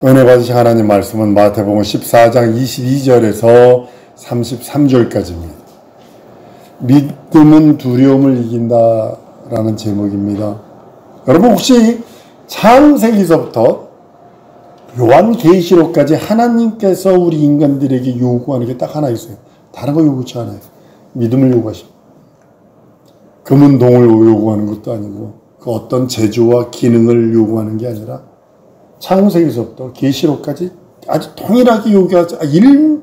은혜 받으신 하나님 말씀은 마태복음 14장 22절에서 33절까지입니다. 믿음은 두려움을 이긴다라는 제목입니다. 여러분 혹시 창세기서부터 요한계시록까지 하나님께서 우리 인간들에게 요구하는 게 딱 하나 있어요. 다른 거 요구치 않아요. 믿음을 요구하십니다. 금은동을 요구하는 것도 아니고 그 어떤 제조와 기능을 요구하는 게 아니라 창세기서부터 계시록까지 아주 동일하게 요구하지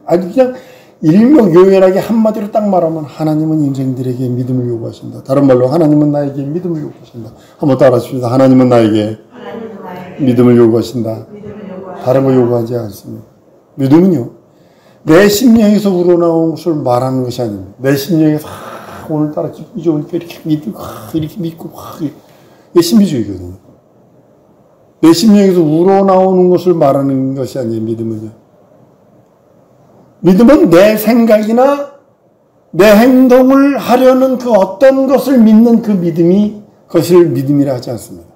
아주 그냥 일목요연하게 한마디로 딱 말하면 하나님은 인생들에게 믿음을 요구하신다. 다른 말로 하나님은 나에게 믿음을 요구하신다. 한번 따라하십시다. 하나님은 나에게 믿음을 요구하신다. 다른 거 요구하지 않습니다. 믿음은요, 내 심령에서 우러나온 것을 말하는 것이 아닙니다. 내 심령에서 오늘따라 기분이 좋으니까 이렇게 믿고 이게 신비주의거든요. 내 심령에서 우러나오는 것을 말하는 것이 아니에요. 믿음은요. 믿음은 내 생각이나 내 행동을 하려는 그 어떤 것을 믿는 그 믿음이 그것을 믿음이라 하지 않습니다.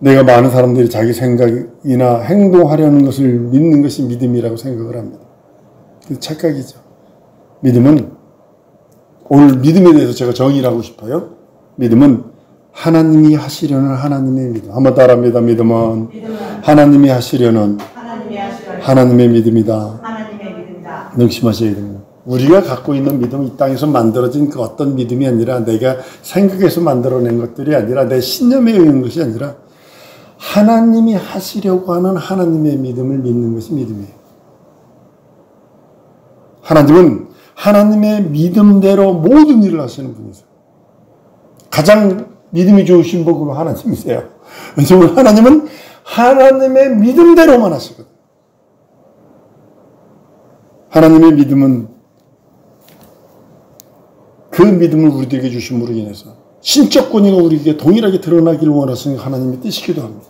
내가 많은 사람들이 자기 생각이나 행동하려는 것을 믿는 것이 믿음이라고 생각을 합니다. 그 착각이죠. 믿음은, 오늘 믿음에 대해서 제가 정의를 하고 싶어요. 믿음은 하나님이 하시려는 하나님의 믿음. 한번 따라합니다. 믿음은 하나님이 하시려는 하나님의 믿음이다. 명심하셔야 됩니다. 우리가 갖고 있는 믿음은 이 땅에서 만들어진 그 어떤 믿음이 아니라 내가 생각해서 만들어낸 것들이 아니라 내 신념에 의한 것이 아니라 하나님이 하시려고 하는 하나님의 믿음을 믿는 것이 믿음이에요. 하나님은 하나님의 믿음대로 모든 일을 하시는 분이세요. 가장 믿음이 좋으신 분은 하나님이세요. 왜냐하면 하나님은 하나님의 믿음대로만 하시거든요. 하나님의 믿음은 그 믿음을 우리들에게 주심으로 인해서 신적 권위가 우리에게 동일하게 드러나기를 원하시는 하나님의 뜻이기도 합니다.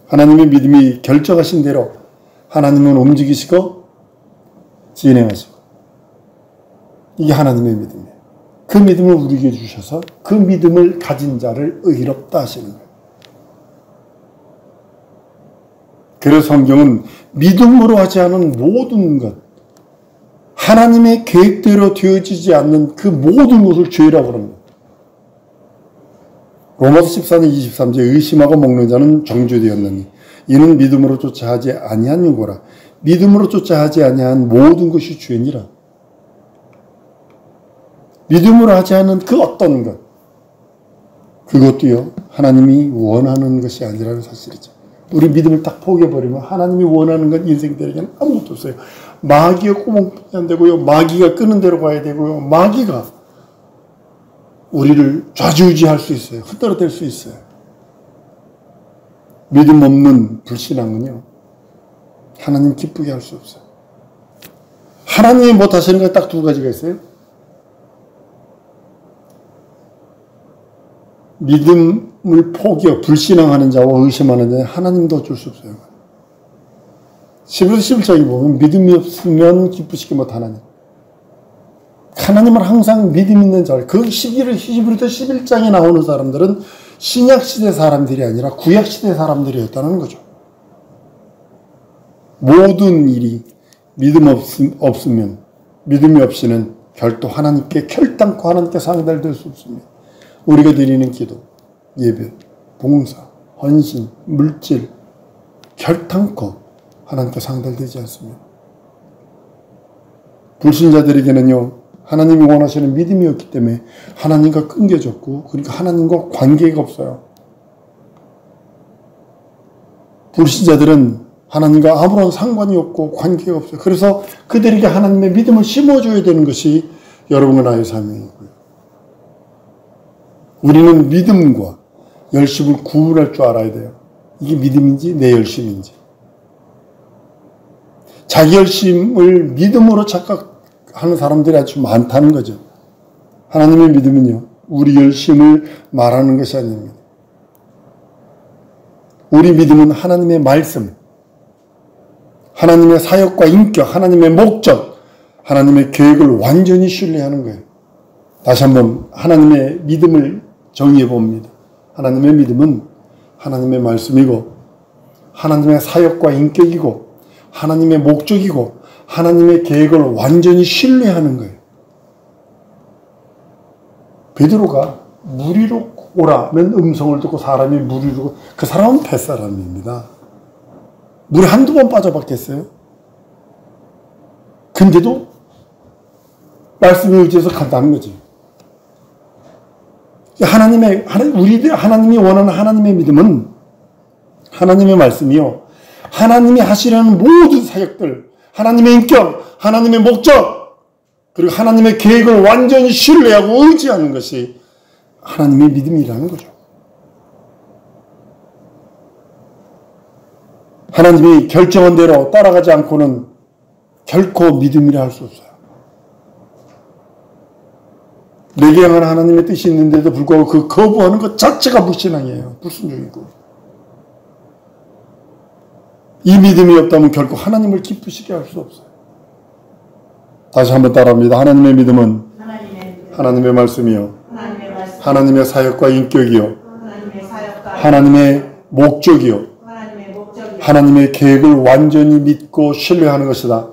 하나님의 믿음이 결정하신 대로 하나님은 움직이시고 진행하시고, 이게 하나님의 믿음이에요. 그 믿음을 우리에게 주셔서 그 믿음을 가진 자를 의롭다 하시는 거예요. 그래서 성경은 믿음으로 하지 않은 모든 것, 하나님의 계획대로 되어지지 않는 그 모든 것을 죄라고 합니다. 로마서 14장 23절 의심하고 먹는 자는 정죄되었느니 이는 믿음으로 쫓아 하지 아니한 유고라. 믿음으로 쫓아 하지 아니한 모든 것이 죄니라. 믿음으로 하지 않은 그 어떤 것, 그것도요 하나님이 원하는 것이 아니라는 사실이죠. 우리 믿음을 딱 포기해버리면 하나님이 원하는 건 인생들에게는 아무것도 없어요. 마귀가 구멍뿐이 안 되고요, 마귀가 끄는 대로 가야 되고요, 마귀가 우리를 좌지우지할 수 있어요. 흔들어댈 수 있어요. 믿음 없는 불신앙은요 하나님 기쁘게 할 수 없어요. 하나님이 못하시는 건 딱 두 가지가 있어요. 믿음을 포기하고 불신앙하는 자와 의심하는 자는 하나님도 어쩔 수 없어요. 11절 11장에 보면 믿음이 없으면 기쁘시게 못 하나님. 하나님은 항상 믿음 있는 자. 그 11부터 11장에 나오는 사람들은 신약시대 사람들이 아니라 구약시대 사람들이었다는 거죠. 모든 일이 믿음이 없이는 결코 하나님께 결단코 하나님께 상달될 수 없습니다. 우리가 드리는 기도, 예배, 봉사, 헌신, 물질 결단코 하나님께 상달되지 않습니다. 불신자들에게는요 하나님이 원하시는 믿음이 없기 때문에 하나님과 끊겨졌고, 그러니까 하나님과 관계가 없어요. 불신자들은 하나님과 아무런 상관이 없고 관계가 없어요. 그래서 그들에게 하나님의 믿음을 심어줘야 되는 것이 여러분과 나의 사명이고요. 우리는 믿음과 열심을 구분할 줄 알아야 돼요. 이게 믿음인지 내 열심인지. 자기 열심을 믿음으로 착각하는 사람들이 아주 많다는 거죠. 하나님의 믿음은요 우리 열심을 말하는 것이 아닙니다. 우리 믿음은 하나님의 말씀, 하나님의 사역과 인격, 하나님의 목적, 하나님의 계획을 완전히 신뢰하는 거예요. 다시 한번 하나님의 믿음을 정의해 봅니다. 하나님의 믿음은 하나님의 말씀이고 하나님의 사역과 인격이고 하나님의 목적이고 하나님의 계획을 완전히 신뢰하는 거예요. 베드로가 무리로 오라는 음성을 듣고 사람이 무리로, 그 사람은 뱃사람입니다. 물에 한두 번 빠져봤겠어요? 근데도 말씀에 의지해서 간다는 거지. 하나님이 원하는 하나님의 믿음은 하나님의 말씀이요, 하나님이 하시려는 모든 사역들, 하나님의 인격, 하나님의 목적, 그리고 하나님의 계획을 완전히 신뢰하고 의지하는 것이 하나님의 믿음이라는 거죠. 하나님이 결정한 대로 따라가지 않고는 결코 믿음이라 할 수 없어요. 내게 향한 하나님의 뜻이 있는데도 불구하고 그 거부하는 것 자체가 불신앙이에요. 불순종이고. 이 믿음이 없다면 결코 하나님을 기쁘시게 할 수 없어요. 다시 한번 따라합니다. 하나님의 믿음은 하나님의 말씀이요, 하나님의 사역과 인격이요, 하나님의 목적이요, 하나님의 계획을 완전히 믿고 신뢰하는 것이다.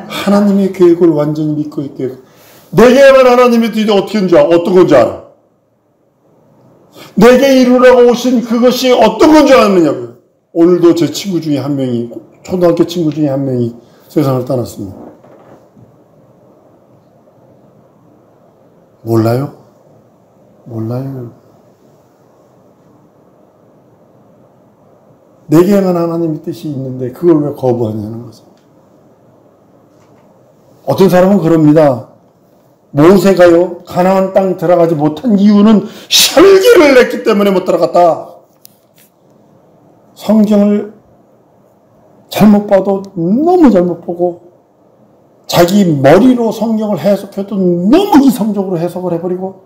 하나님의 계획을 완전히 믿고 있게. 내게만 하나님의 뜻이 어떤 건지 알아. 내게 이루라고 오신 그것이 어떤 건지 아느냐고요. 오늘도 제 친구 중에 한 명이, 초등학교 친구 중에 한 명이 세상을 떠났습니다. 몰라요? 몰라요. 내게 향한 하나님의 뜻이 있는데 그걸 왜 거부하냐는 거죠. 어떤 사람은 그럽니다. 모세가요, 가나안 땅 들어가지 못한 이유는 혈기를 냈기 때문에 못 들어갔다. 성경을 잘못 봐도 너무 잘못 보고 자기 머리로 성경을 해석해도 너무 이성적으로 해석을 해버리고,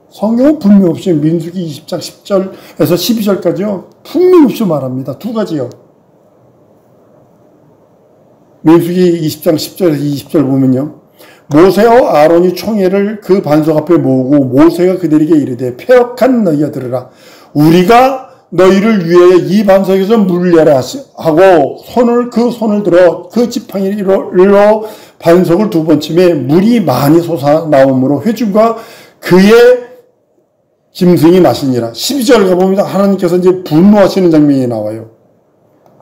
성경은 분명 없이 민수기 20장 10절에서 12절까지요 분명 없이 말합니다. 두 가지요. 민수기 20장 10절에서 20절 보면요, 모세와 아론이 총회를 그 반석 앞에 모으고 모세가 그들에게 이르되, 패역한 너희가 들으라. 우리가 너희를 위하여 이 반석에서 물을 내라 하고 그 손을 들어 그 지팡이로 반석을 두 번 치매 물이 많이 솟아나오므로 회중과 그의 짐승이 마시니라. 12절 가봅니다. 하나님께서 이제 분노하시는 장면이 나와요.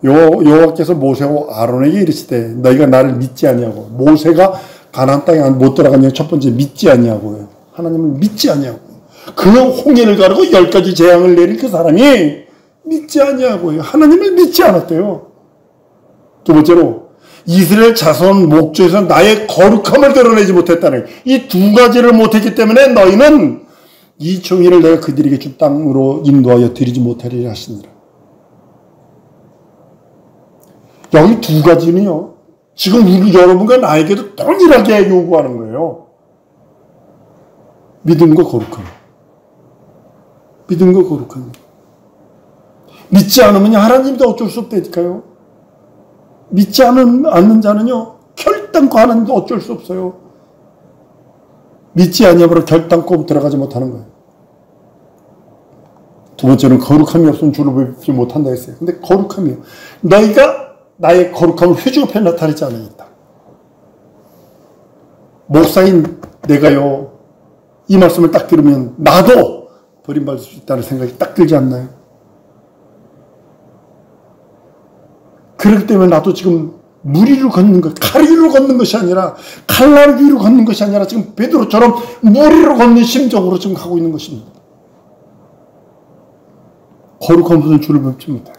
여호와께서 모세와 아론에게 이르시되, 너희가 나를 믿지 아니하고, 모세가 가나안 땅에 못 들어가냐, 첫 번째 믿지 아니하고요. 하나님을 믿지 아니하고, 그 홍해를 가르고 10가지 재앙을 내린 그 사람이 믿지 아니하고요. 하나님을 믿지 않았대요. 두 번째로 이스라엘 자손 목조에서 나의 거룩함을 드러내지 못했다는, 이 두 가지를 못했기 때문에 너희는 이 총회를 내가 그들에게 준 땅으로 인도하여 드리지 못하리라 하시니라. 여기 두 가지는요, 지금 우리 여러분과 나에게도 동일하게 요구하는 거예요. 믿음과 거룩함. 믿음과 거룩함. 믿지 않으면 하나님도 어쩔 수 없다니까요. 믿지 않는 자는요, 결단코 하나님도 어쩔 수 없어요. 믿지 아니하므로 결단코 들어가지 못하는 거예요. 두 번째는 거룩함이 없으면 주를 뵙지 못한다 했어요. 근데 거룩함이요, 너희가 나의 거룩함을 회중 앞에 나타내지 않으니까. 목사인 내가요, 이 말씀을 딱 들으면 나도 버림받을 수 있다는 생각이 딱 들지 않나요? 그렇기 때문에 나도 지금 물 위로 걷는 것, 칼 위로 걷는 것이 아니라, 칼날 위로 걷는 것이 아니라 지금 베드로처럼 물 위로 걷는 심정으로 지금 가고 있는 것입니다. 거룩한 분은 주를 뵙지 못해요.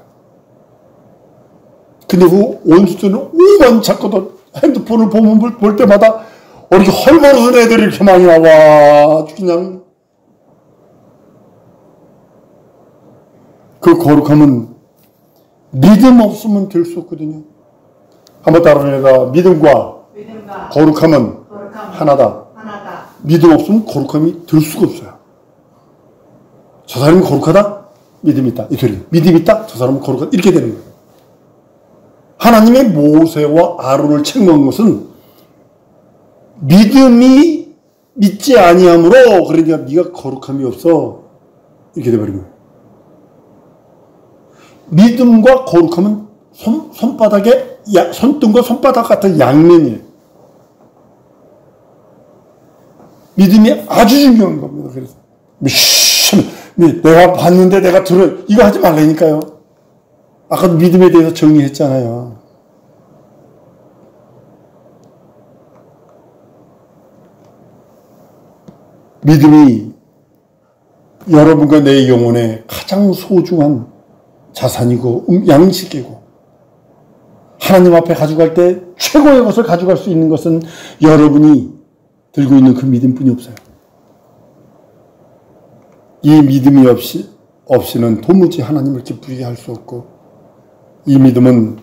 근데 그 원수들은 오만 자꾸도 핸드폰을 볼 때마다 이렇게 헐벗은 애들이 이렇게 많이 나와. 그냥 그 거룩함은 믿음 없으면 될 수 없거든요. 한번 따라해봐. 믿음과 거룩함은 하나다. 믿음 없으면 거룩함이 될 수가 없어요. 저 사람이 거룩하다? 믿음이 있다. 이 소리. 믿음이 있다? 저 사람은 거룩하다. 이렇게 되는 거예요. 하나님의 모세와 아론을 책망한 것은 믿음이 믿지 아니하므로, 그러니까 네가 거룩함이 없어. 이렇게 돼버린 거예요. 믿음과 거룩함은 손바닥에, 손등과 손바닥 같은 양면이에요. 믿음이 아주 중요한 겁니다. 그래서 내가 봤는데 내가 이거 하지 말라니까요. 아까도 믿음에 대해서 정의했잖아요. 믿음이 여러분과 내 영혼의 가장 소중한 자산이고 양식이고, 하나님 앞에 가져갈 때 최고의 것을 가져갈 수 있는 것은 여러분이 들고 있는 그 믿음뿐이 없어요. 이 믿음이 없이는 도무지 하나님을 기쁘게 할 수 없고, 이 믿음은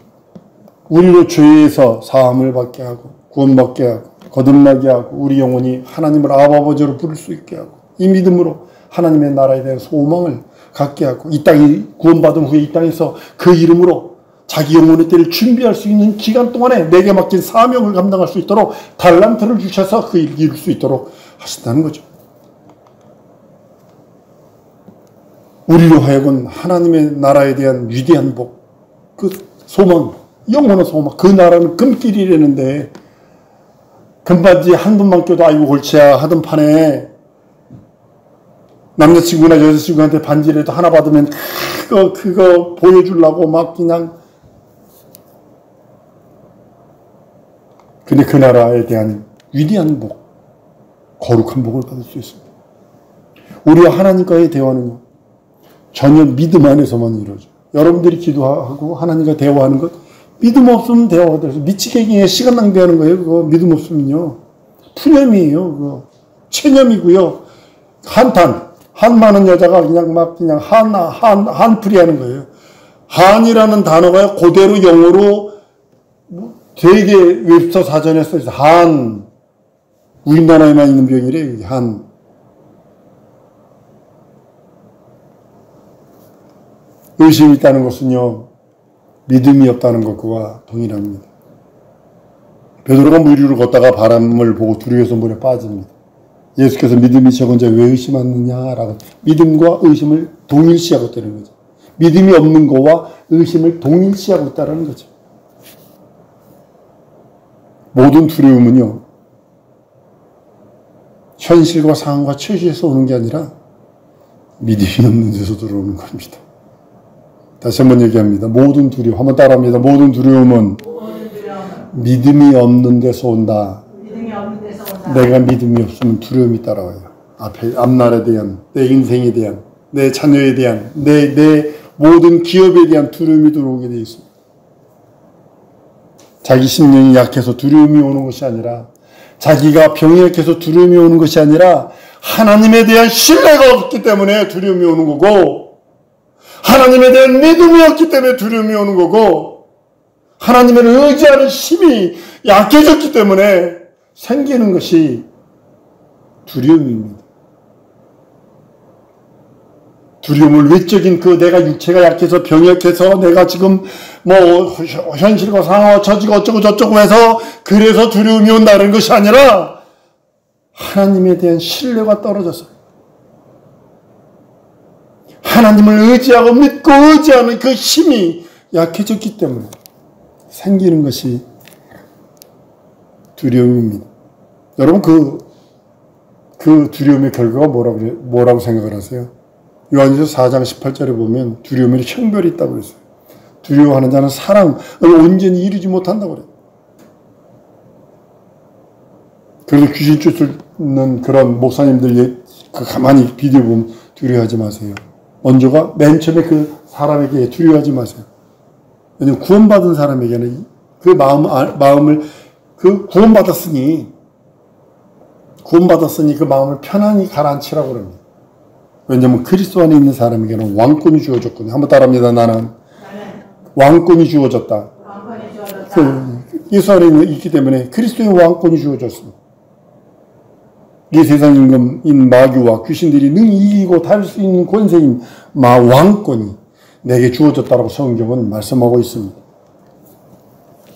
우리로 죄에서 사함을 받게 하고 구원받게 하고 거듭나게 하고 우리 영혼이 하나님을 아버지로 부를 수 있게 하고, 이 믿음으로 하나님의 나라에 대한 소망을 갖게 하고, 이 땅이 구원받은 후에 이 땅에서 그 이름으로 자기 영혼의 때를 준비할 수 있는 기간 동안에 내게 맡긴 사명을 감당할 수 있도록 달란트를 주셔서 그 일을 이룰 수 있도록 하신다는 거죠. 우리로 하여금 하나님의 나라에 대한 위대한 복, 그 소망, 영원한 소망, 그 나라는 금길이라는데 금반지 한 번만 껴도 아이고 골치야 하던 판에 남자친구나 여자친구한테 반지라도 하나 받으면 그거 보여주려고 막 그냥. 근데 그 나라에 대한 위대한 복, 거룩한 복을 받을 수 있습니다. 우리와 하나님과의 대화는요, 전혀 믿음 안에서만 이루어져요. 여러분들이 기도하고 하나님과 대화하는 것, 믿음 없으면 대화가 돼서 미치겠게 시간 낭비하는 거예요. 그거 믿음 없으면요. 푸념이에요. 그거 체념이고요. 한 많은 여자가 그냥 한풀이 하는 거예요. 한이라는 단어가 그대로 영어로 되게 웹스터 사전에 써있어요. 우리나라에만 있는 병이래요. 의심이 있다는 것은요, 믿음이 없다는 것과 동일합니다. 베드로가 물 위를 걷다가 바람을 보고 두려워서 물에 빠집니다. 예수께서 믿음이 적은 자 왜 의심하느냐라고 믿음과 의심을 동일시하고 있다는 거죠. 믿음이 없는 거와 의심을 동일시하고 있다는 거죠. 모든 두려움은요, 현실과 상황과 처지에서 오는 게 아니라 믿음이 없는 데서 들어오는 겁니다. 다시 한번 얘기합니다. 모든 두려움, 한번 따라합니다. 모든 두려움은 믿음이 없는 데서 온다. 내가 믿음이 없으면 두려움이 따라와요. 앞날에 대한, 내 인생에 대한, 내 자녀에 대한, 내 모든 기업에 대한 두려움이 들어오게 되어 있습니다. 자기 심령이 약해서 두려움이 오는 것이 아니라, 자기가 병이 약해서 두려움이 오는 것이 아니라, 하나님에 대한 신뢰가 없기 때문에 두려움이 오는 거고, 하나님에 대한 믿음이 없기 때문에 두려움이 오는 거고, 하나님을 의지하는 힘이 약해졌기 때문에 생기는 것이 두려움입니다. 두려움을 외적인 내가 육체가 약해서 병이 약해서 내가 지금 현실과 상황과 처지가 어쩌고 저쩌고 해서 그래서 두려움이 온다는 것이 아니라 하나님에 대한 신뢰가 떨어져서 하나님을 의지하고 믿고 의지하는 그 힘이 약해졌기 때문에 생기는 것이 두려움입니다. 여러분 그 두려움의 결과가 뭐라고 생각을 하세요? 요한일서 4장 18절에 보면 두려움에 형별이 있다고 그랬어요. 두려워하는 자는 사랑을 온전히 이루지 못한다고 그래요. 그래서 귀신 쫓는 그런 목사님들 가만히 비디오 보면 두려워하지 마세요. 먼저가 맨 처음에 그 사람에게 두려워하지 마세요. 왜냐하면 구원받은 사람에게는 그 마음을 구원받았으니 그 마음을 편안히 가라앉히라고 합니다. 왜냐하면 그리스도 안에 있는 사람에게는 왕권이 주어졌거든요. 한번 따라합니다. 나는 왕권이 주어졌다. 예수 안에 있기 때문에 그리스도의 왕권이 주어졌습니다. 이 세상 임금인 마귀와 귀신들이 능히 이기고 다룰 수 있는 권세인 왕권이 내게 주어졌다라고 성경은 말씀하고 있습니다.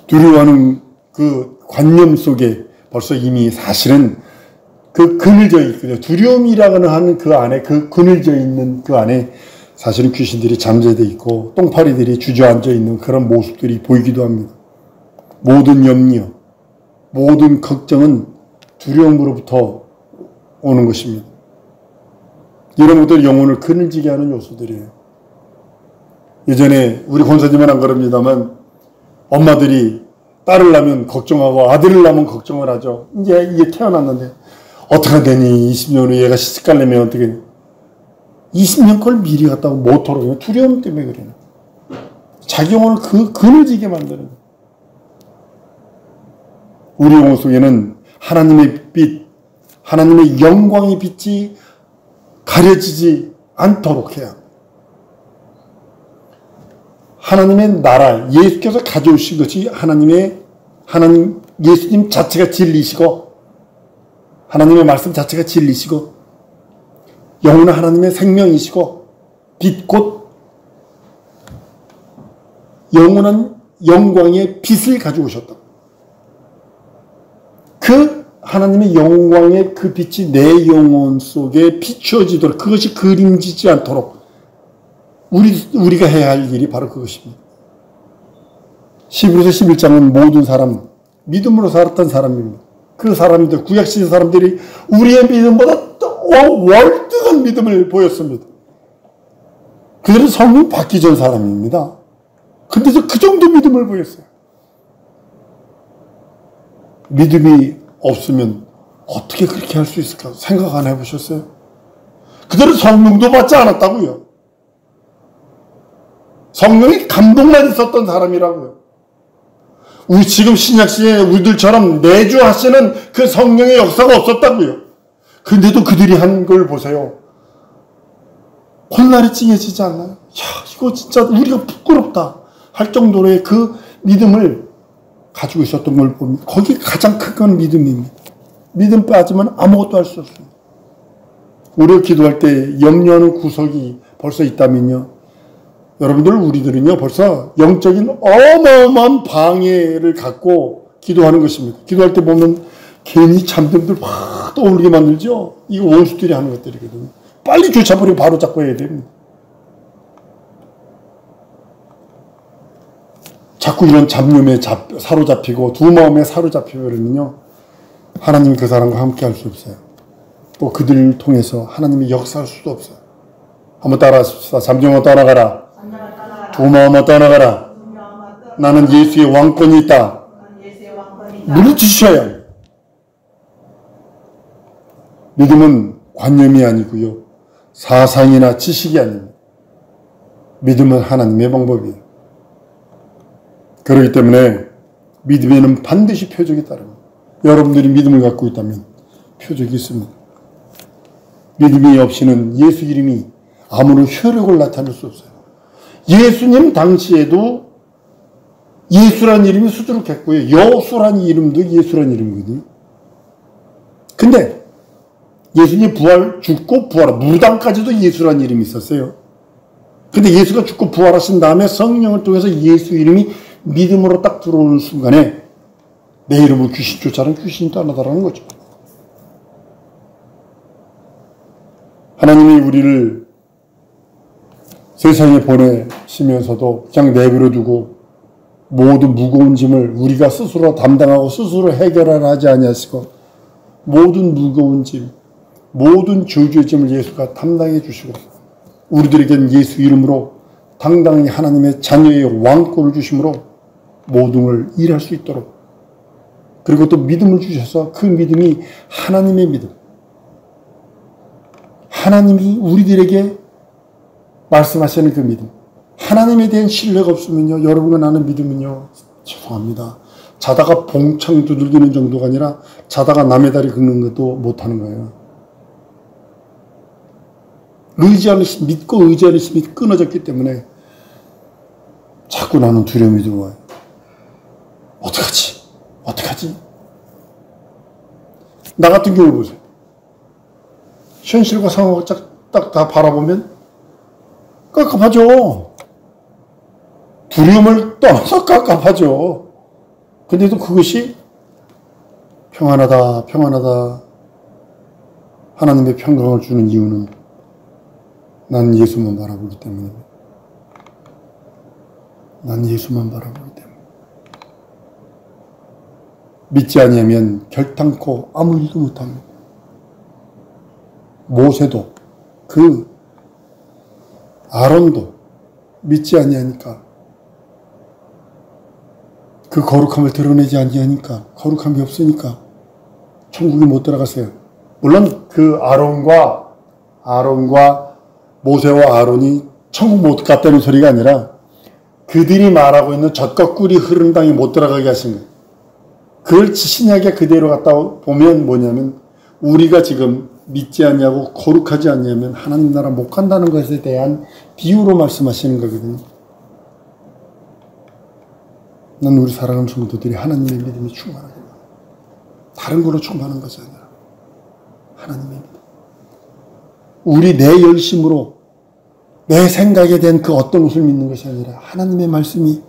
두려워하는 그 관념 속에 벌써 이미 사실은 그 그늘져 있거든요. 두려움이라고 하는 그 안에, 그 그늘져 있는 그 안에 사실은 귀신들이 잠재되어 있고 똥파리들이 주저앉아 있는 그런 모습들이 보이기도 합니다. 모든 염려, 모든 걱정은 두려움으로부터 오는 것입니다. 이런 것들이 영혼을 그늘지게 하는 요소들이에요. 예전에 우리 권사님은 안 그럽니다만 엄마들이 딸을 낳으면 걱정하고 아들을 낳으면 걱정을 하죠. 이제 이게 태어났는데 어떻게 되니? 20년 후에 얘가 시집 가려면 어떻게 되니? 20년 걸 미리 갔다고 못하러 두려움 때문에 그래요. 자기 영혼을 그늘지게 만드는 거예요. 우리 영혼 속에는 하나님의 빛, 하나님의 영광의 빛이 가려지지 않도록 해야 합니다. 하나님의 나라, 예수께서 가져오신 것이 하나님 예수님 자체가 진리시고 하나님의 말씀 자체가 진리시고 영혼은 하나님의 생명이시고 빛 곧 영원한 영광의 빛을 가지고 오셨다. 그 하나님의 영광의 그 빛이 내 영혼 속에 비추어지도록 그것이 그림지지 않도록 우리가 해야 할 일이 바로 그것입니다. 히브리서 11장은 모든 사람, 믿음으로 살았던 사람입니다. 그 사람들, 구약시대 사람들이 우리의 믿음보다 월등한 믿음을 보였습니다. 그들은 성령 받기 전 사람입니다. 근데도 그 정도 믿음을 보였어요. 믿음이 없으면 어떻게 그렇게 할 수 있을까 생각 안 해보셨어요? 그들은 성령도 받지 않았다고요. 성령이 감동만 있었던 사람이라고요. 우리 지금 신약시대에 우리들처럼 매주 하시는 그 성령의 역사가 없었다고요. 근데도 그들이 한 걸 보세요. 콧날이 찡해지지 않나요? 야, 이거 진짜 우리가 부끄럽다 할 정도로의 그 믿음을 가지고 있었던 걸 보면 거기 가장 큰 건 믿음입니다. 믿음 빠지면 아무것도 할 수 없습니다. 우리가 기도할 때 염려하는 구석이 벌써 있다면요. 여러분들 우리들은요 벌써 영적인 어마어마한 방해를 갖고 기도하는 것입니다. 기도할 때 보면 괜히 잠들들 막 떠오르게 만들죠. 이거 원수들이 하는 것들이거든요. 빨리 쫓아버리고 바로 잡고 해야 됩니다. 자꾸 이런 잡념에 사로잡히고 두 마음에 사로잡히고 그러면요 하나님이 그 사람과 함께 할 수 없어요. 또 그들을 통해서 하나님이 역사할 수도 없어요. 한번 따라하십시다. 잠정아 떠나가라. 두 마음아 떠나가라. 나는 예수의 왕권이 있다. 물리치셔야 해요. 믿음은 관념이 아니고요. 사상이나 지식이 아닙니다. 믿음은 하나님의 방법이에요. 그렇기 때문에 믿음에는 반드시 표적이 따릅니다. 여러분들이 믿음을 갖고 있다면 표적이 있습니다. 믿음이 없이는 예수 이름이 아무런 효력을 나타낼 수 없어요. 예수님 당시에도 예수란 이름이 수두룩했고요. 여수란 이름도 예수란 이름이거든요. 근데 예수님 죽고 부활, 무당까지도 예수란 이름이 있었어요. 근데 예수가 죽고 부활하신 다음에 성령을 통해서 예수 이름이 믿음으로 딱 들어오는 순간에 내 이름을 귀신 쫓아는 귀신이 떠나다라는 거죠. 하나님이 우리를 세상에 보내시면서도 그냥 내버려 두고 모든 무거운 짐을 우리가 스스로 담당하고 스스로 해결하라 하지 아니하시고 모든 무거운 짐, 모든 저주의 짐을 예수가 담당해 주시고 우리들에겐 예수 이름으로 당당히 하나님의 자녀의 왕권을 주심으로 모든 걸 일할 수 있도록 그리고 또 믿음을 주셔서 그 믿음이 하나님의 믿음, 하나님이 우리들에게 말씀하시는 그 믿음, 하나님에 대한 신뢰가 없으면요 여러분과 나는 믿음은요 죄송합니다 자다가 봉창 두들기는 정도가 아니라 자다가 남의 다리 긁는 것도 못하는 거예요. 믿고 의지하는 힘이 끊어졌기 때문에 자꾸 나는 두려움이 들어와요. 어떡하지? 나 같은 경우 보세요. 현실과 상황을 딱 다 바라보면 깝깝하죠. 두려움을 떠나서 깝깝하죠. 근데도 그것이 평안하다. 하나님의 평강을 주는 이유는 난 예수만 바라보기 때문입니다. 난 예수만 바라보기 때문에. 믿지 아니하면 결탄코 아무 일도 못합니다. 모세도 그 아론도 믿지 아니하니까, 그 거룩함을 드러내지 아니하니까, 거룩함이 없으니까 천국에 못 들어갔어요. 물론 그 아론과 모세와 아론이 천국 못 갔다는 소리가 아니라 그들이 말하고 있는 젖과 꿀이 흐르는 땅에 못 들어가게 하신 거예요. 그걸 신약에 그대로 갖다 보면 뭐냐면, 우리가 지금 믿지 않냐고 거룩하지 않냐면 하나님 나라 못 간다는 것에 대한 비유로 말씀하시는 거거든요. 난 우리 사랑하는 성도들이 하나님의 믿음이 충만하게, 다른 걸로 충만한 것이 아니라 하나님의 믿음. 우리 내 열심으로 내 생각에 대한 그 어떤 것을 믿는 것이 아니라 하나님의 말씀이,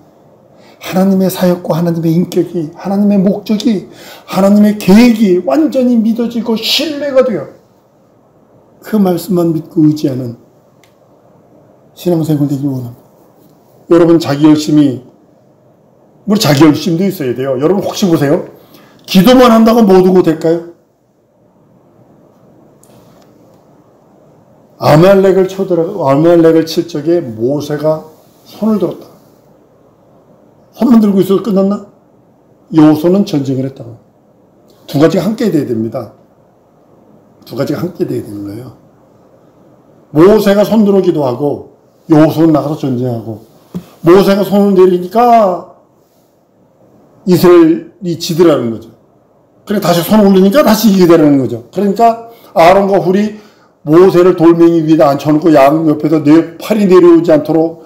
하나님의 사역과 하나님의 인격이, 하나님의 목적이, 하나님의 계획이 완전히 믿어지고 신뢰가 되어 그 말씀만 믿고 의지하는 신앙생활 되길 원합니다. 여러분 자기 열심이, 뭐 자기 열심도 있어야 돼요. 여러분 혹시 보세요. 기도만 한다고 모두가 될까요? 아말렉을 칠 적에 모세가 손을 들었다. 손만 들고 있어도 끝났나? 여호수아는 전쟁을 했다고. 두 가지가 함께 돼야 됩니다. 두 가지가 함께 돼야 되는 거예요. 모세가 손 들어 기도하고 여호수아는 나가서 전쟁하고, 모세가 손을 내리니까 이스라엘이 지더라는 거죠. 그래 다시 손을 올리니까 다시 이기게 되는 거죠. 그러니까 아론과 훌이 모세를 돌멩이 위에 앉혀놓고 양 옆에서 팔이 내려오지 않도록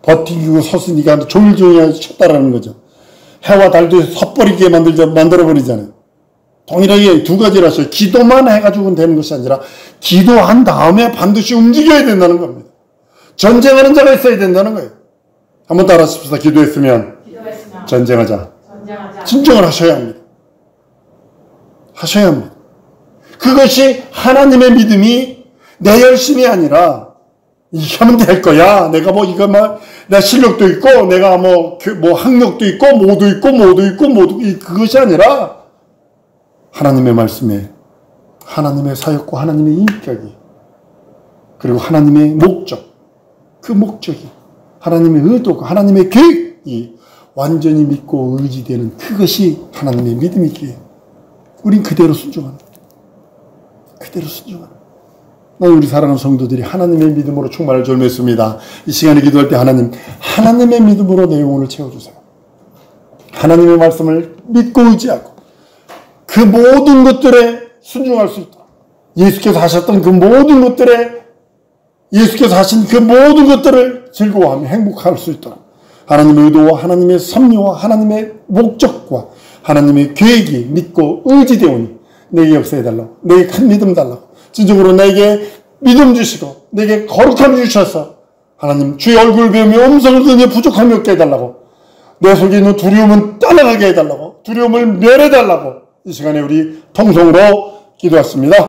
버티고 섰으니까 조일조일 쳤다라는 거죠. 해와 달도 섣버리게 만들어버리잖아요. 동일하게 두 가지를 하셔요. 기도만 해가지고는 되는 것이 아니라 기도한 다음에 반드시 움직여야 된다는 겁니다. 전쟁하는 자가 있어야 된다는 거예요. 한번 따라 하십시다. 기도했으면 전쟁하자. 진정을 하셔야 합니다. 하셔야 합니다. 그것이 하나님의 믿음이 내 열심이 아니라 이렇게 하면 될 거야. 내가 뭐 이거 내 실력도 있고 내가 뭐 학력도 있고 모두 있고 그것이 아니라 하나님의 말씀에, 하나님의 사역과 하나님의 인격이, 그리고 하나님의 목적, 그 목적이, 하나님의 의도가, 하나님의 계획이 완전히 믿고 의지되는 그것이 하나님의 믿음이기에 우린 그대로 순종하는, 그대로 순종하는. 우리 사랑하는 성도들이 하나님의 믿음으로 충만을 졸매했습니다. 이 시간에 기도할 때 하나님의 믿음으로 내 영혼을 채워주세요. 하나님의 말씀을 믿고 의지하고 그 모든 것들에 순종할 수 있도록, 예수께서 하셨던 그 모든 것들에, 예수께서 하신 그 모든 것들을 즐거워하며 행복할 수 있도록 하나님의 의도와 하나님의 섭리와 하나님의 목적과 하나님의 계획이 믿고 의지되오니 내게 역사해달라고, 내게 큰 믿음 달라고, 진정으로 내게 믿음 주시고 내게 거룩함 주셔서 하나님 주의 얼굴을 배우며 음성을 듣며 부족함이 없게 해달라고, 내 속에 있는 두려움은 떠나가게 해달라고, 두려움을 멸해달라고 이 시간에 우리 통성으로 기도했습니다.